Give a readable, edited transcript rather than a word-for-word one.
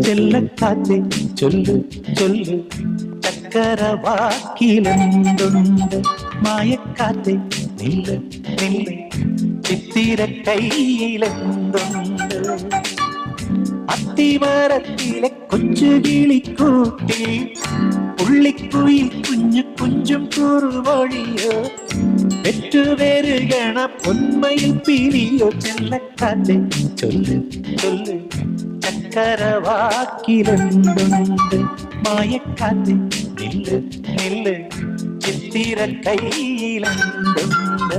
ചെല്ലക്കാറ്റെ ചൊല്ലു ചൊല്ലു ചക്കരവാക്കിലെന്തുണ്ട് മായക്കാറ്റെ നില്ല് നില്ല് ചിത്തിര കയ്യിലെന്തുണ്ട് അത്തിമരത്തിലെ കൊച്ചു കിളിക്കൂട്ടി പുള്ളിക്കുയിൽ കുഞ്ഞു കുഞ്ചും കുറുവഴിയോ പെറ്റുവരുകണ പൊന്മയിൽ പിരിയോ ചെല്ലക്കാറ്റെ ചൊല്ലു ചൊല്ലു ചക്കരവാക്കിലെന്തുണ്ട് മായക്കാറ്റെ നില്ല് നില്ല് ചിത്തിര കയ്യിലെന്തുണ്ട്